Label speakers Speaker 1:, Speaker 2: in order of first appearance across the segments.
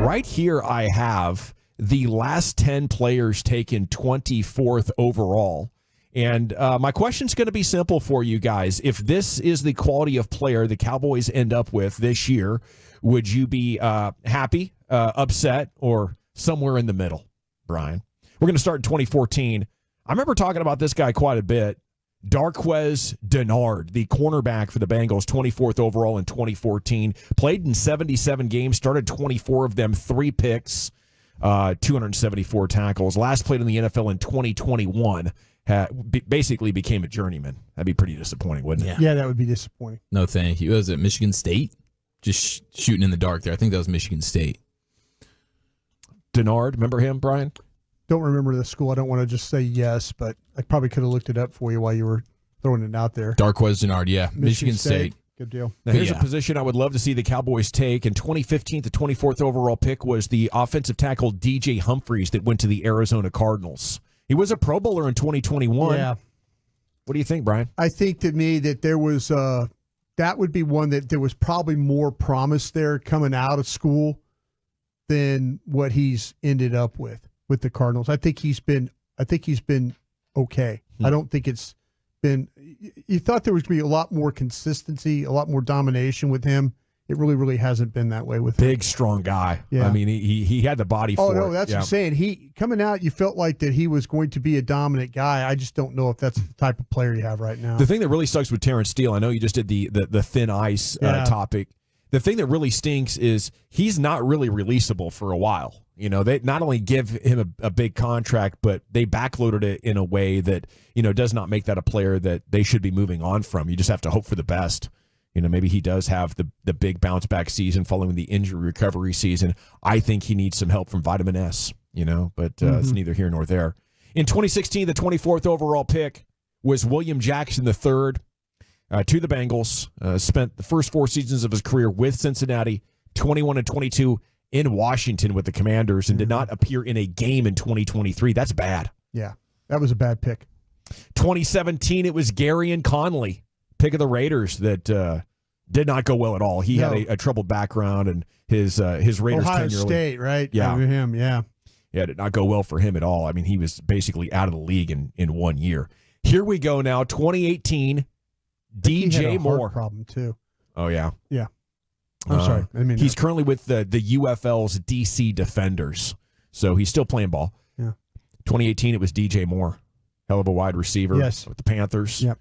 Speaker 1: Right here I have the last 10 players taken 24th overall. And my question's going to be simple for you guys. If this is the quality of player the Cowboys end up with this year, would you be happy, upset, or somewhere in the middle, Brian? We're going to start in 2014. I remember talking about this guy quite a bit. Darqueze Dennard, the cornerback for the Bengals, 24th overall in 2014. Played in 77 games, started 24 of them, 3 picks, 274 tackles. Last played in the NFL in 2021. Basically became a journeyman. That'd be pretty disappointing, wouldn't it?
Speaker 2: Yeah, that would be disappointing.
Speaker 3: No, thank you. Was it Michigan State? Just shooting in the dark there. I think that was Michigan State.
Speaker 1: Dennard, remember him, Brian?
Speaker 2: Don't remember the school. I don't want to just say yes, but I probably could have looked it up for you while you were throwing it out there.
Speaker 3: Darqueze Dennard, yeah. Michigan State.
Speaker 2: Good deal.
Speaker 1: Now, here's a position I would love to see the Cowboys take. In 2015, the 24th overall pick was the offensive tackle DJ Humphries that went to the Arizona Cardinals. He was a Pro Bowler in 2021.
Speaker 2: Yeah.
Speaker 1: What do you think, Brian?
Speaker 2: I think to me that there was that would be one that there was probably more promise there coming out of school than what he's ended up with the Cardinals. I think he's been okay. I don't think it's been. You thought there was going to be a lot more consistency, a lot more domination with him. It really, really hasn't been that way with him.
Speaker 1: Big, strong guy.
Speaker 2: Yeah.
Speaker 1: I mean, he had the body for it.
Speaker 2: Oh, no, that's what I'm saying. He coming out, you felt like that he was going to be a dominant guy. I just don't know if that's the type of player you have right now.
Speaker 1: The thing that really sucks with Terrence Steele, I know you just did the thin ice topic. The thing that really stinks is he's not really releasable for a while. You know, they not only give him a big contract, but they backloaded it in a way that, you know, does not make that a player that they should be moving on from. You just have to hope for the best. You know, maybe he does have the big bounce back season following the injury recovery season. I think he needs some help from vitamin S, you know, but it's neither here nor there. In 2016, the 24th overall pick was William Jackson III to the Bengals. Spent the first 4 seasons of his career with Cincinnati, 21 and 22 in Washington with the Commanders, and did not appear in a game in 2023. That's bad.
Speaker 2: Yeah, that was a bad pick.
Speaker 1: 2017, it was Garyon Conley, pick of the Raiders, that did not go well at all. He had a troubled background, and his Raiders
Speaker 2: Ohio
Speaker 1: tenure.
Speaker 2: State, right?
Speaker 1: Yeah.
Speaker 2: Over him, yeah.
Speaker 1: Yeah, it did not go well for him at all. I mean, he was basically out of the league in 1 year. Here we go now, 2018, DJ
Speaker 2: he had a
Speaker 1: Moore.
Speaker 2: heart problem, too.
Speaker 1: Oh, yeah.
Speaker 2: Yeah. I'm sorry. I mean,
Speaker 1: he's currently with the UFL's DC Defenders, so he's still playing ball.
Speaker 2: Yeah.
Speaker 1: 2018, it was DJ Moore, hell of a wide receiver with the Panthers.
Speaker 2: Yep.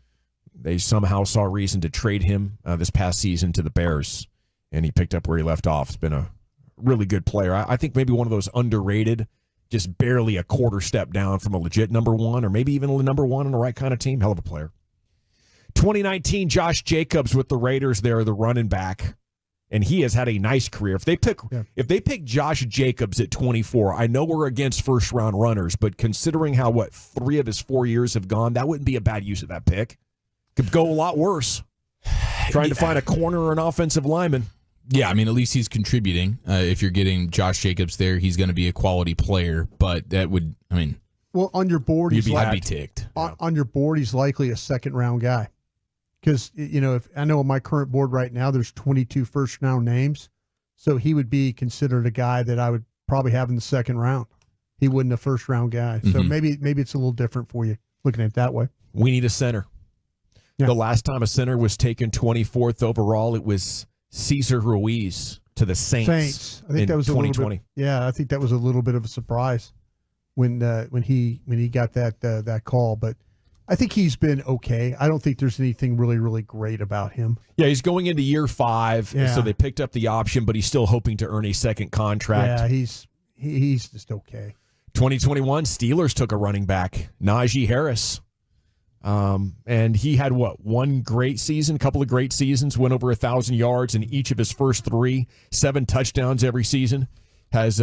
Speaker 1: They somehow saw reason to trade him this past season to the Bears, and he picked up where he left off. It's been a really good player. I think maybe one of those underrated, just barely a quarter step down from a legit number one, or maybe even a number one on the right kind of team. Hell of a player. 2019, Josh Jacobs with the Raiders there, the running back. And he has had a nice career. If they pick Josh Jacobs at 24, I know we're against first-round runners, but considering how, 3 of his 4 years have gone, that wouldn't be a bad use of that pick. Could go a lot worse. Trying to find a corner or an offensive lineman.
Speaker 3: Yeah, I mean, at least he's contributing. If you're getting Josh Jacobs there, he's going to be a quality player, but that would, I mean...
Speaker 2: Well, on your board,
Speaker 3: I'd be ticked.
Speaker 2: On your board, he's likely a second-round guy. Because, you know, if I know on my current board right now, there's 22 first-round names. So he would be considered a guy that I would probably have in the second round. He wasn't a first-round guy. So maybe it's a little different for you, looking at it that way.
Speaker 1: We need a center. Yeah. The last time a center was taken 24th overall, it was Cesar Ruiz to the Saints.
Speaker 2: I think that was
Speaker 1: 2020.
Speaker 2: I think that was a little bit of a surprise when he got that call. But I think he's been okay. I don't think there's anything really, really great about him.
Speaker 1: Yeah, he's going into year 5, so they picked up the option, but he's still hoping to earn a second contract.
Speaker 2: Yeah, he's just okay.
Speaker 1: 2021, Steelers took a running back, Najee Harris. And he had one great season, a couple of great seasons, went over 1,000 yards in each of his first 3, 7 touchdowns every season, has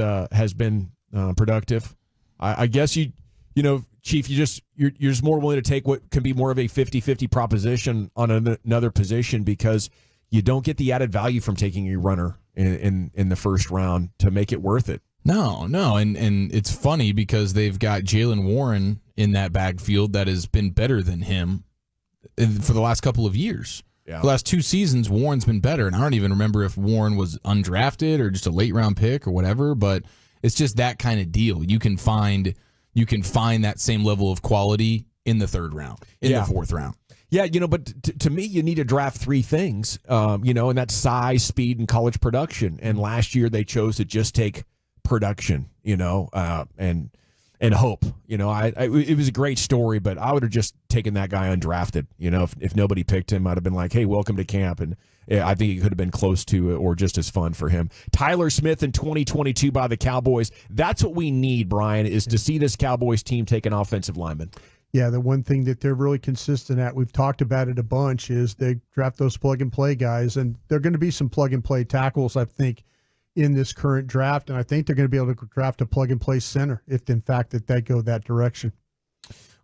Speaker 1: been productive. I guess you know, Chief, you're just more willing to take what can be more of a 50-50 proposition on another position because you don't get the added value from taking a runner in the first round to make it worth it.
Speaker 3: No, and it's funny because they've got Jaylen Warren in that backfield that has been better than him for the last couple of years.
Speaker 1: Yeah.
Speaker 3: The last 2 seasons, Warren's been better, and I don't even remember if Warren was undrafted or just a late-round pick or whatever, but it's just that kind of deal. You can find that same level of quality in the 3rd round, in the 4th round.
Speaker 1: Yeah, but to me, you need to draft 3 things, and that's size, speed, and college production. And last year they chose to just take production, and hope. It was a great story, but I would have just taken that guy undrafted. If nobody picked him, I'd have been like, hey, welcome to camp. And I think it could have been close to it or just as fun for him. Tyler Smith in 2022 by the Cowboys. That's what we need, Brian, is to see this Cowboys team take an offensive lineman.
Speaker 2: Yeah, the one thing that they're really consistent at, we've talked about it a bunch, is they draft those plug-and-play guys, and there are going to be some plug-and-play tackles, I think, in this current draft, and I think they're going to be able to draft a plug-and-play center if, in fact, that they go that direction.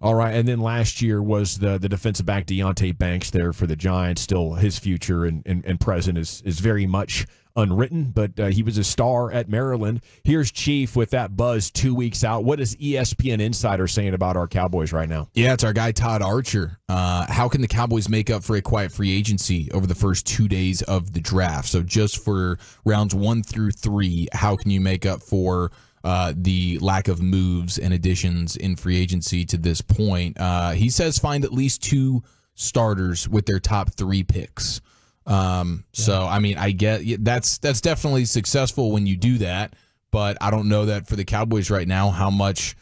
Speaker 1: All right, and then last year was the defensive back Deonte Banks there for the Giants. Still, his future and present is very much unwritten, but he was a star at Maryland. Here's Chief with that buzz 2 weeks out. What is ESPN Insider saying about our Cowboys right now?
Speaker 3: Yeah, it's our guy Todd Archer. How can the Cowboys make up for a quiet free agency over the first 2 days of the draft? So just for rounds 1 through 3, how can you make up for the lack of moves and additions in free agency to this point? He says find at least 2 starters with their top 3 picks. So, I mean, I get that's definitely successful when you do that, but I don't know that for the Cowboys right now, how much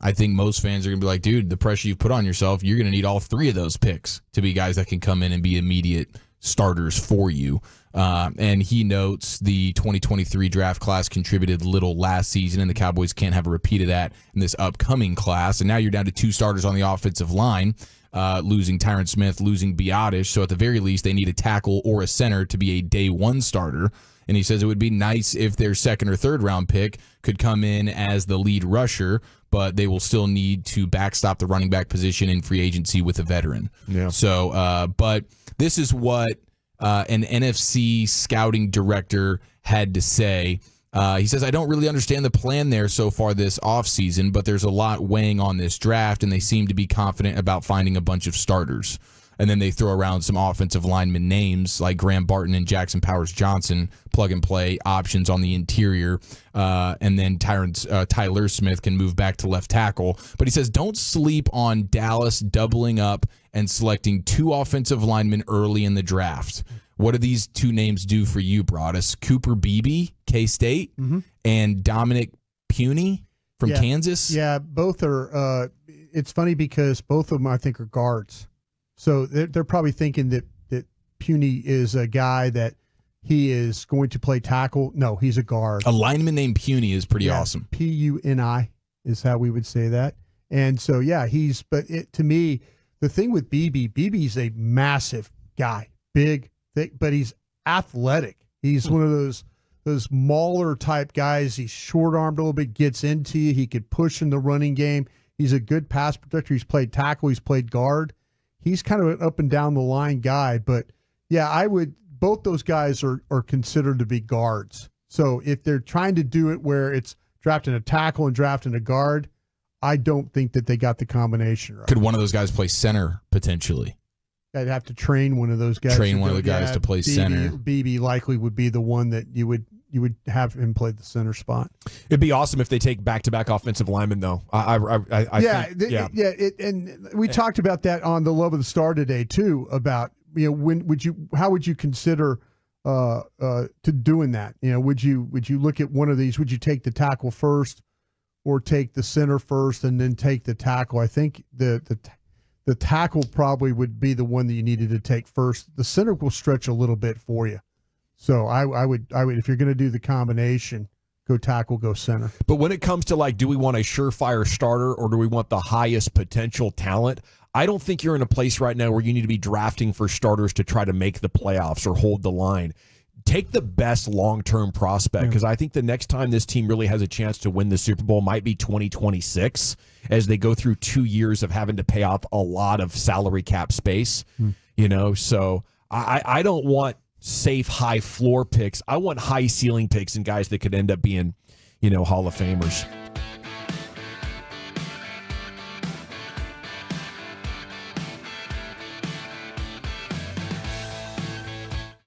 Speaker 3: I think most fans are going to be like, dude, the pressure you've put on yourself, you're going to need all 3 of those picks to be guys that can come in and be immediate starters for you. And he notes the 2023 draft class contributed little last season, and the Cowboys can't have a repeat of that in this upcoming class. And now you're down to 2 starters on the offensive line, losing Tyron Smith, losing Biotish. So at the very least, they need a tackle or a center to be a day 1 starter. And he says it would be nice if their 2nd or 3rd round pick could come in as the lead rusher, but they will still need to backstop the running back position in free agency with a veteran.
Speaker 1: Yeah.
Speaker 3: So, but this is what an NFC scouting director had to say. He says, I don't really understand the plan there so far this offseason, but there's a lot weighing on this draft, and they seem to be confident about finding a bunch of starters. And then they throw around some offensive lineman names like Graham Barton and Jackson Powers-Johnson, plug-and-play options on the interior. And then Tyler Smith can move back to left tackle. But he says, don't sleep on Dallas doubling up and selecting 2 offensive linemen early in the draft. What do these 2 names do for you, Broadus? Cooper Beebe, K-State, and Dominic Puny from Kansas?
Speaker 2: Yeah, both are it's funny because both of them, I think, are guards. So they're probably thinking that Puny is a guy that he is going to play tackle. No, he's a guard.
Speaker 3: A lineman named Puny is pretty awesome.
Speaker 2: Puni is how we would say that. And so, yeah, to me, the thing with BB's a massive guy, big, thick, but he's athletic. He's one of those mauler type guys. He's short-armed a little bit, gets into you. He could push in the running game. He's a good pass protector. He's played tackle. He's played guard. He's kind of an up and down the line guy, but yeah, both those guys are considered to be guards. So if they're trying to do it where it's drafting a tackle and drafting a guard, I don't think that they got the combination right.
Speaker 3: Could one of those guys play center potentially?
Speaker 2: I'd have to train one of those guys.
Speaker 3: To play center.
Speaker 2: BB likely would be the one that you would have him play the center spot.
Speaker 1: It'd be awesome if they take back-to-back offensive linemen, though.
Speaker 2: And we talked about that on the Love of the Star today too. About how would you consider to doing that? Would you look at one of these? Would you take the tackle first, or take the center first and then take the tackle? I think the tackle probably would be the one that you needed to take first. The center will stretch a little bit for you. So I would if you're going to do the combination, go tackle, go center.
Speaker 1: But when it comes to do we want a surefire starter or do we want the highest potential talent? I don't think you're in a place right now where you need to be drafting for starters to try to make the playoffs or hold the line. Take the best long-term prospect, because I think the next time this team really has a chance to win the Super Bowl might be 2026, as they go through 2 years of having to pay off a lot of salary cap space. So I don't want safe high floor picks. I want high ceiling picks and guys that could end up being, Hall of Famers.